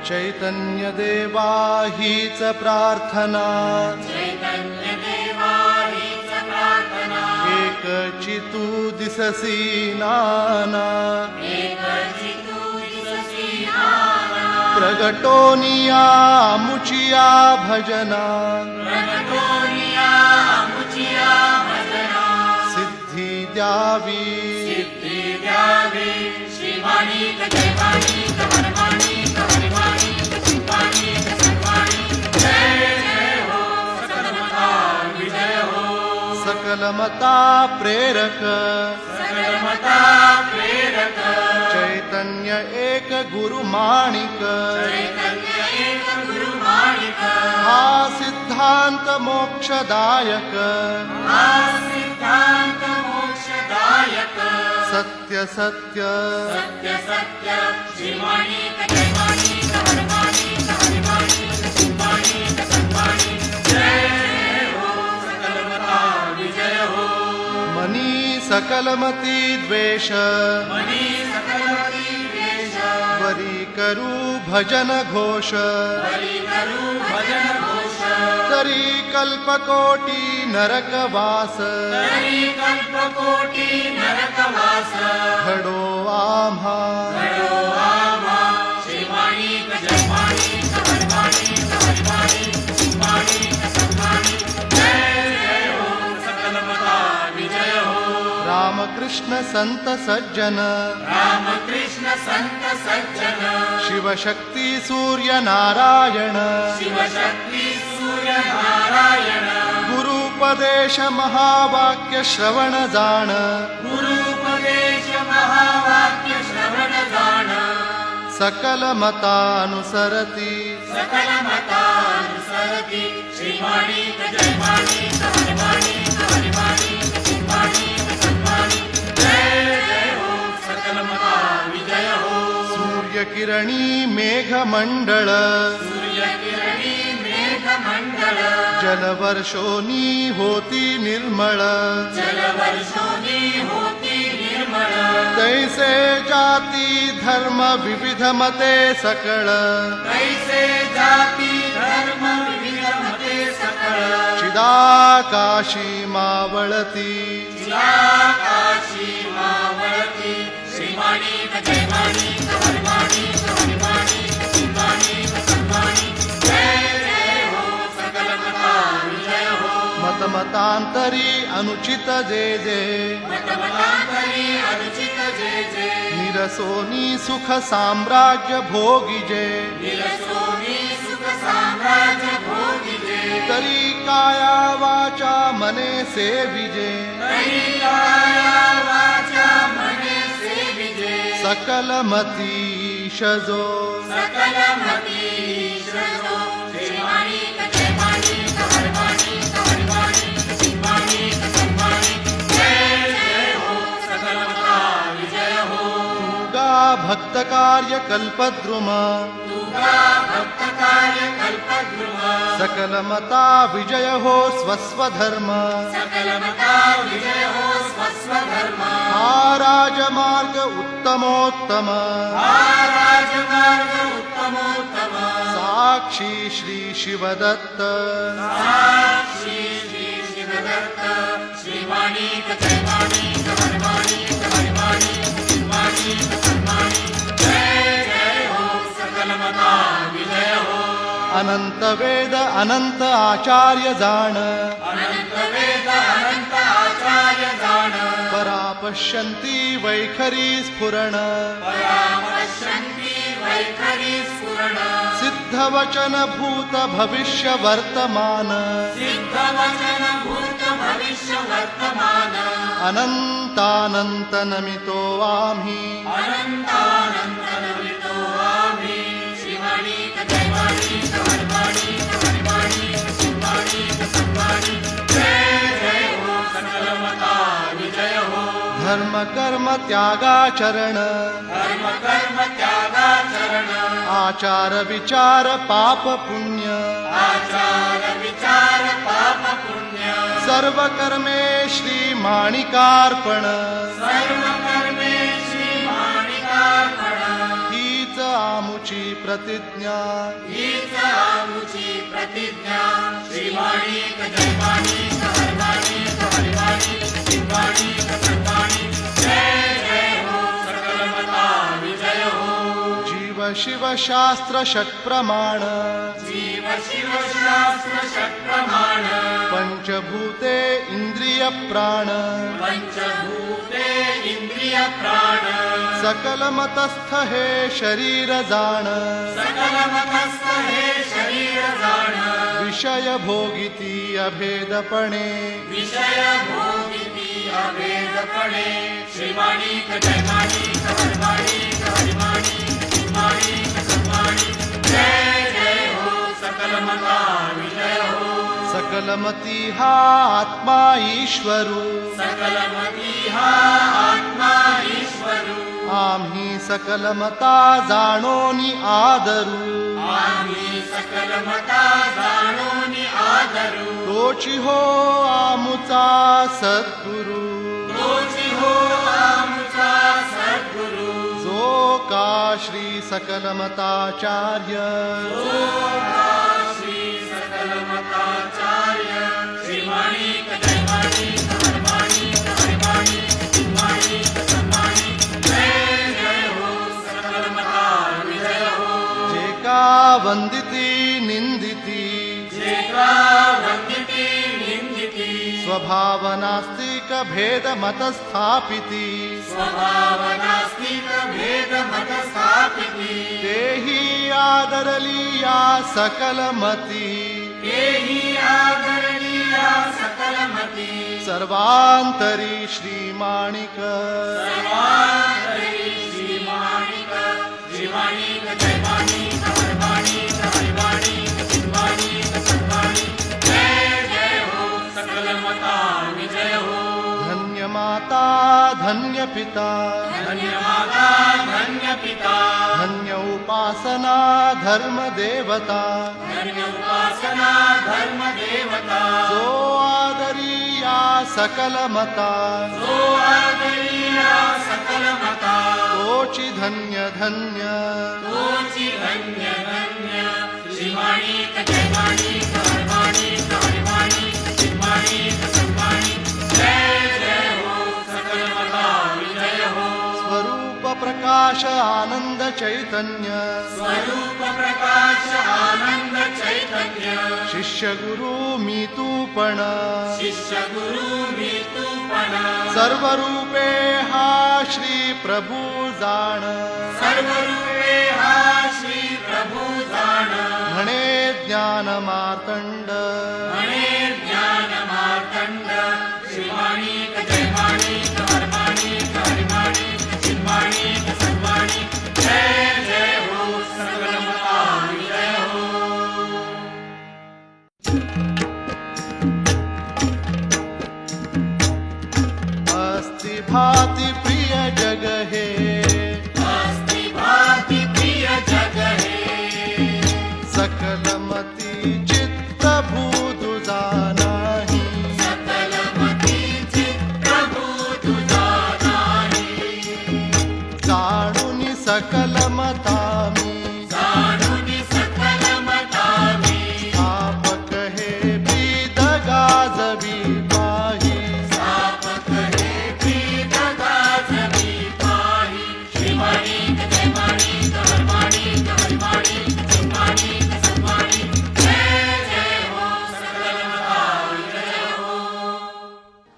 चैतन्य देवा हीच प्रार्थना एकची तू दिससी नाना प्रगटोनिया मुचिया भजना सिद्धी द्यावी सकलमता प्रेरक चैतन्य एक गुरु माणिक हा सिद्धांत मोक्षदायक सत्य सत्य मनी सकलमती द्वेष वरी करू भजन घोष तरी कल्पकोटी नरकवास घडो आम्हा रामकृष्ण संत सज्जन शिवशक्ती सूर्य नारायण गुरुपदेश महावाक्य श्रवण जाण सकल मतानुसरती सूर्यकिरणी मेघमंडळ जलवर्षोनी होती निर्मळ तैसे जाती धर्म विविध मते सकळ चिदाकाशी मावळती मतमतांतरी अनुचित जे जे निरसोनी सुख साम्राज्य भोगिजे तरी काया वाचा मने सेविजे सकल मतीश जो भक्त कार्य कल्पद्रुम सकल मता विजय हो स्वस्वधर्म हा राजमार्ग उत्तमोत्तम साक्षी श्री शिवदत्त अनंत वेद अनंत आचार्य जाण परा पश्यन्ति वैखरी स्फुरण सिद्धवचन भूत भविष्य वर्तमान अनंतानंत नमितो आम्ही धर्म कर्म त्यागाचरण आचार विचार पाप पुण्य सर्व कर्मे श्री माणिकार्पण हीच आमुची आमुची प्रतिज्ञा हीच आमुची प्रतिज्ञा श्रीमाणिक जयमाणिक हरमाणिक हरिमाणिक शिवमाणिक सर्वाणिक जय जय हो सकलमता विजय हो जीव शिव शास्त्र षट्प्रमाण जीव शिव शास्त्र षट्प्रमाण पंचभूते इंद्रिय प्राण पंचभूते इंद्रिय प्राण सकल मतस्थ हे शरीर जाण सकलमतस्थ हे शरीर जाण विषय भोगिती अभेदपणे विषय भोगिती अभेदपणे श्रीमाणिक जयमाणिक हरमाणिक हरिमाणिक शिवमाणिक सर्वाणिक जय जय हो सकलमता विजय हो सकलमती हा आत्मा ईश्वरू सकलमती हा आत्मा ईश्वरू आम्ही सकलमता जाणोनी आदरू आम्ही सकलमता जाणून आदरू तोची हो आमुचा सद्गुरु तोची हो आमचा सद्गुरु जो का श्री सकलमताचार्य श्री सकलमताचार्य श्रीमाणिक जयमाणिक हरमाणिक हरिमाणिक शिवमाणिक सर्वाणिक जय जय हो सकलमता विजय हो जे का वंदिती निंदिती जे का वंदिती निंदिती स्वभाव नास्तिक भेद मत स्थापिती स्वभावनास्तिक भेद मत स्थापिती तेही आदरली या सकलमती तेही आदरणीया सकलमती सर्वांतरी श्रीमाणिक सर्वांतरी श्रीमाणिक श्रीमाणिक जयमाणिक हरमाणिक हरिमाणिक शिवमाणिक सर्वाणिक जय जय हो सकलमता विजय हो धन्य माता धन्य पिता धन्य माता धन्य पिता धन्य उपासना धर्म देवता धन्य उपासना धर्म देवता जो आदरी या सकलमता जो आदरणीया सकलमता तोची धन्य धन्य तोची धन्य धन्य श्रीमाणिक जयमाणिक हरमाणिक हरिमाणिक शिवमाणिक सर्वाणिक जय जय हो सकलमता विजय हो स्वरूप प्रकाश आनंद चैतन्य स्वरूप प्रकाश आनंद चैतन्य शिष्य गुरु मी तू पण शिष्य गुरु मी तू पण सर्व रूपे हा श्री प्रभू जाण सर्व रूपे हा श्री प्रभू जाण म्हणे ज्ञान मार्तंड